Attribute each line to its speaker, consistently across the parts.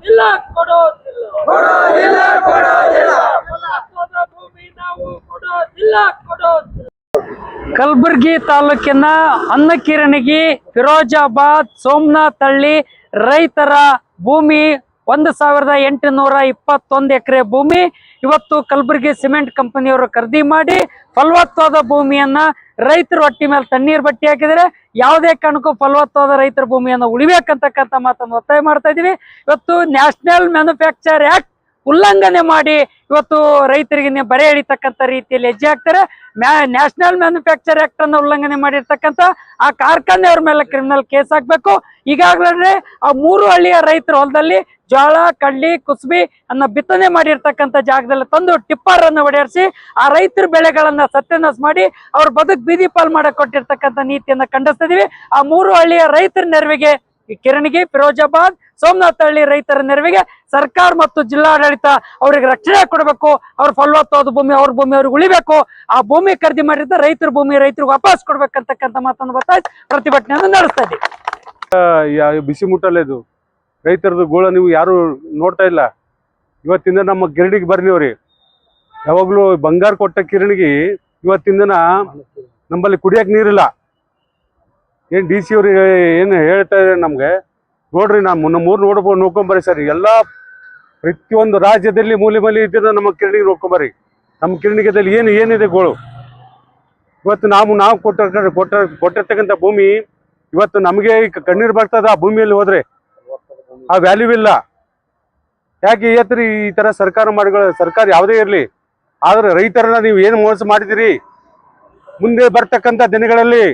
Speaker 1: ಕೊಡೋದಿಲ್ಲ ಕೊಡೋದಿಲ್ಲ
Speaker 2: ಕೊಡೋದಿಲ್ಲ ಕೊಡೋದಿಲ್ಲ
Speaker 1: ಫಲವತ್ತಾದ ಭೂಮಿ ನಾವು ಕೊಡೋದಿಲ್ಲ ಕೊಡೋದಿಲ್ಲ. ಕಲಬುರಗಿ ತಾಲೂಕಿನ ಅನ್ನಕಿರಣಗಿ, ಫಿರೋಜಾಬಾದ್, ಸೋಮನಾಥಹಳ್ಳಿ ರೈತರ ಭೂಮಿ 1821 ಎಕರೆ ಭೂಮಿ ಇವತ್ತು ಕಲಬುರಗಿ ಸಿಮೆಂಟ್ ಕಂಪನಿಯವರು ಖರೀದಿ ಮಾಡಿ ಫಲವತ್ತಾದ ಭೂಮಿಯನ್ನ ರೈತರ ಹೊಟ್ಟಿ ಮೇಲೆ ತಣ್ಣೀರ್ ಬಟ್ಟಿ ಹಾಕಿದರೆ ಯಾವುದೇ ಕಾರಣಕ್ಕೂ ಫಲವತ್ತಾದ ರೈತರ ಭೂಮಿಯನ್ನು ಉಳಿಬೇಕಂತಕ್ಕಂಥ ಮಾತನ್ನು ಒತ್ತಾಯ ಮಾಡ್ತಾ ಇದೀವಿ. ಇವತ್ತು ನ್ಯಾಷನಲ್ ಮ್ಯಾನುಫ್ಯಾಕ್ಚರ್ ಆಕ್ಟ್ ಉಲ್ಲಂಘನೆ ಮಾಡಿ ಇವತ್ತು ರೈತರಿಗೆ ಬರೆ ಹಿಡಿತಕ್ಕಂಥ ರೀತಿಯಲ್ಲಿ ಹೆಜ್ಜೆ ಹಾಕ್ತಾರೆ. ನ್ಯಾಷನಲ್ ಮ್ಯಾನುಫ್ಯಾಕ್ಚರ್ ಆಕ್ಟ್ ಅನ್ನು ಉಲ್ಲಂಘನೆ ಮಾಡಿರ್ತಕ್ಕಂಥ ಆ ಕಾರ್ಖಾನೆಯವ್ರ ಮೇಲೆ ಕ್ರಿಮಿನಲ್ ಕೇಸ್ ಹಾಕ್ಬೇಕು. ಈಗಾಗಲೇ ಆ 3 ಹಳ್ಳಿಯ ರೈತರ ಹೊಲದಲ್ಲಿ ಜೋಳ, ಕಡ್ಲಿ, ಕುಸುಬಿ ಅನ್ನ ಬಿತ್ತನೆ ಮಾಡಿರ್ತಕ್ಕಂಥ ಜಾಗದಲ್ಲಿ ತಂದು ಟಿಪ್ಪರ್ ಅನ್ನು ಹೊಡೆಯಿಸಿ ಆ ರೈತರ ಬೆಳೆಗಳನ್ನ ಸತ್ಯನಾಶ ಮಾಡಿ ಅವ್ರ ಬದುಕು ಬೀದಿ ಪಾಲ್ ಮಾಡಕ್ ಕೊಟ್ಟಿರ್ತಕ್ಕಂಥ ನೀತಿಯನ್ನ ಖಂಡಿಸ್ತಾ ಇದೀವಿ. ಆ 3 ಹಳ್ಳಿಯ ರೈತರ ನೆರವಿಗೆ ಕಿರಣಗಿ, ಫಿರೋಜಾಬಾದ್, ಸೋಮನಾಥಹಳ್ಳಿ ರೈತರ ನೆರವಿಗೆ ಸರ್ಕಾರ ಮತ್ತು ಜಿಲ್ಲಾಡಳಿತ ಅವ್ರಿಗೆ ರಕ್ಷಣೆ ಕೊಡಬೇಕು. ಅವ್ರ ಫಲವತ್ತಾದ ಭೂಮಿ ಅವ್ರ ಭೂಮಿ ಅವ್ರಿಗೆ ಉಳಿಬೇಕು. ಆ ಭೂಮಿ ಖರೀದಿ ಮಾಡಿದ್ದ ರೈತರ ಭೂಮಿ ರೈತರಿಗೆ ವಾಪಸ್ ಕೊಡ್ಬೇಕಂತಕ್ಕಂಥ ಮಾತನ್ನು ಬತ್ತಾಯಿಸಿ ಪ್ರತಿಭಟನೆಯನ್ನು ನಡೆಸ್ತಾ ಇದ್ದೀವಿ.
Speaker 3: ಬಿಸಿ ಮುಟ್ಟಲ್ಲ ರೈತರದ್ದು ಗೋಳ ನೀವು ಯಾರು ನೋಡ್ತಾ ಇಲ್ಲ. ಇವತ್ತಿಂದ ನಮ್ಮ ಗಿರಣಿಗೆ ಬರ್ಲಿ ಅವ್ರಿ. ಯಾವಾಗ್ಲೂ ಬಂಗಾರ ಕೊಟ್ಟ ಕಿರಣಿಗೆ ಇವತ್ತಿಂದನ ನಮ್ಮಲ್ಲಿ ಕುಡಿಯಕ್ ನೀರಿಲ್ಲ. ಏನ್ ಡಿ ಸಿ ಅವ್ರು ಏನು ಹೇಳ್ತಾ ಇದ್ದಾರೆ ನಮ್ಗೆ ನೋಡ್ರಿ, ನಮ್ಮೂರು ನೋಡ್ಕೊಂಬರ್ರಿ ಸರ್. ಎಲ್ಲ ಪ್ರತಿಯೊಂದು ರಾಜ್ಯದಲ್ಲಿ ಮೂಲೆ ಇದ್ದಿದ್ದ ನಮ್ಮ ಕಿರಣಿಗೆ ನೋಡ್ಕೊಂಬರ್ರಿ. ನಮ್ಮ ಕಿರಣಿಗೆದಲ್ಲಿ ಏನಿದೆ ಗೋಳು. ಇವತ್ತು ನಾವು ಕೊಟ್ಟಿರ್ತಕ್ಕಂಥ ಭೂಮಿ ಇವತ್ತು ನಮಗೆ ಕಣ್ಣೀರು ಬರ್ತದ. ಆ ಭೂಮಿಯಲ್ಲಿ ಹೋದ್ರೆ ಆ ವ್ಯಾಲ್ಯೂ ಇಲ್ಲ. ಯಾಕೆ ಈ ತರ ಸರ್ಕಾರ ಯಾವುದೇ ಇರಲಿ, ಆದ್ರೆ ರೈತರನ್ನ ನೀವು ಏನು ಮೋಸ ಮಾಡಿದಿರಿ, ಮುಂದೆ ಬರ್ತಕ್ಕಂಥ ದಿನಗಳಲ್ಲಿ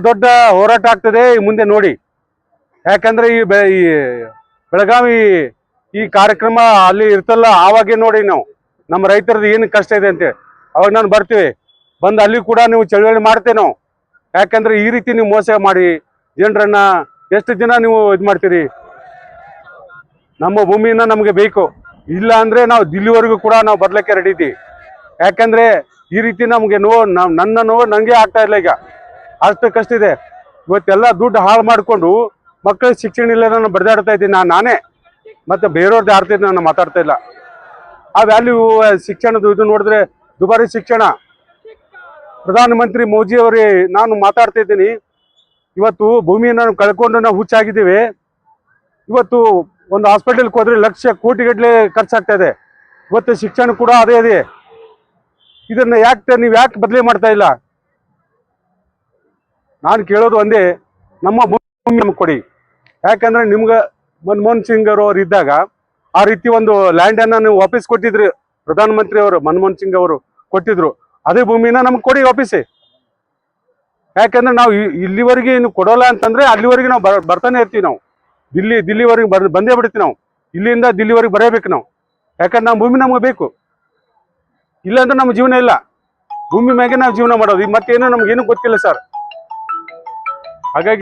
Speaker 3: ದೊಡ್ಡ ಹೋರಾಟ ಆಗ್ತದೆ ಮುಂದೆ ನೋಡಿ. ಯಾಕಂದ್ರೆ ಈ ಬೆಳಗಾವಿ ಈ ಕಾರ್ಯಕ್ರಮ ಅಲ್ಲಿ ಇರ್ತಲ್ಲ, ಆವಾಗೇ ನೋಡಿ ನಾವು ನಮ್ಮ ರೈತರದ್ದು ಏನು ಕಷ್ಟ ಇದೆ ಅಂತ ಅವಾಗ ನಾನು ಬರ್ತೀವಿ. ಬಂದು ಅಲ್ಲಿ ಕೂಡ ನೀವು ಚಳವಳಿ ಮಾಡ್ತೇವೆ ನಾವು. ಯಾಕಂದ್ರೆ ಈ ರೀತಿ ನೀವು ಮೋಸ ಮಾಡಿ ಜನರನ್ನ ಎಷ್ಟು ದಿನ ನೀವು ಇದು ಮಾಡ್ತೀರಿ. ನಮ್ಮ ಭೂಮಿನ ನಮಗೆ ಬೇಕು. ಇಲ್ಲ ಅಂದ್ರೆ ನಾವು ದಿಲ್ಲಿವರೆಗೂ ಕೂಡ ನಾವು ಬರ್ಲಿಕ್ಕೆ ರೆಡಿ ಇದ್ದೀವಿ. ಯಾಕಂದ್ರೆ ಈ ರೀತಿ ನಮಗೆ ನನ್ನ ನೋವು ನಂಗೆ ಆಗ್ತಾ ಇಲ್ಲ. ಈಗ ಅಷ್ಟು ಕಷ್ಟ ಇದೆ. ಇವತ್ತೆಲ್ಲ ದುಡ್ಡು ಹಾಳು ಮಾಡಿಕೊಂಡು ಮಕ್ಕಳಿಗೆ ಶಿಕ್ಷಣ ಇಲ್ಲ ನಾನು ಬಡ್ದಾಡ್ತಾ ಇದ್ದೀನಿ. ನಾನೇ ಮತ್ತೆ ಬೇರೆಯವ್ರದ್ದು ಯಾರ್ತಿದ್ದು ನಾನು ಮಾತಾಡ್ತಾ ಇಲ್ಲ. ಆ ವ್ಯಾಲ್ಯೂ ಶಿಕ್ಷಣದ ಇದು ನೋಡಿದ್ರೆ ದುಬಾರಿ ಶಿಕ್ಷಣ. ಪ್ರಧಾನಮಂತ್ರಿ ಮೋದಿ ಅವರೇ ನಾನು ಮಾತಾಡ್ತಾ ಇದ್ದೀನಿ. ಇವತ್ತು ಭೂಮಿಯನ್ನು ನಾವು ಕಳ್ಕೊಂಡು ನಾವು ಹುಚ್ಚಾಗಿದ್ದೀವಿ. ಇವತ್ತು ಒಂದು ಹಾಸ್ಪಿಟಲ್ಗೆ ಹೋದ್ರೆ ಲಕ್ಷ ಕೋಟಿಗಟ್ಟಲೆ ಖರ್ಚಾಗ್ತಾ ಇದೆ. ಇವತ್ತು ಶಿಕ್ಷಣ ಕೂಡ ಅದೇ ಇದೆ. ಇದನ್ನ ನೀವು ಯಾಕೆ ಬದಲಿ ಮಾಡ್ತಾ ಇಲ್ಲ? ನಾನು ಕೇಳೋದು ಒಂದೇ, ನಮ್ಮ ಭೂಮಿ ನಮ್ಗೆ ಕೊಡಿ. ಯಾಕಂದ್ರೆ ನಿಮ್ಗೆ ಮನಮೋಹನ್ ಸಿಂಗ್ ಅವರು ಇದ್ದಾಗ ಆ ರೀತಿ ಒಂದು ಲ್ಯಾಂಡ್ ಅನ್ನ ನೀವು ವಾಪಸ್ ಕೊಟ್ಟಿದ್ರಿ. ಪ್ರಧಾನಮಂತ್ರಿ ಅವರು ಮನಮೋಹನ್ ಸಿಂಗ್ ಅವರು ಕೊಟ್ಟಿದ್ರು. ಅದೇ ಭೂಮಿನ ನಮ್ಗೆ ಕೊಡಿ ವಾಪಸ್ಸೆ. ಯಾಕಂದ್ರೆ ನಾವು ಇಲ್ಲಿವರೆಗೆ ಇನ್ನು ಕೊಡೋಲ್ಲ ಅಂತಂದ್ರೆ ಅಲ್ಲಿವರೆಗೆ ನಾವು ಬರ್ತಾನೆ ಇರ್ತೀವಿ. ನಾವು ದಿಲ್ಲಿವರೆಗೆ ಬಂದೇ ಬಿಡ್ತೀವಿ. ನಾವು ಇಲ್ಲಿಂದ ದಿಲ್ಲಿವರೆಗೆ ಬರಬೇಕು ನಾವು. ಯಾಕಂದ್ರೆ ನಮ್ಮ ಭೂಮಿ ನಮ್ಗೆ ಬೇಕು. ಇಲ್ಲಾಂದ್ರೆ ನಮ್ಮ ಜೀವನ ಇಲ್ಲ. ಭೂಮಿ ಮ್ಯಾಗೆ ನಾವು ಜೀವನ ಮಾಡೋದು. ಮತ್ತೇನೋ ನಮ್ಗೇನು ಗೊತ್ತಿಲ್ಲ ಸರ್. ಹಾಗಾಗಿ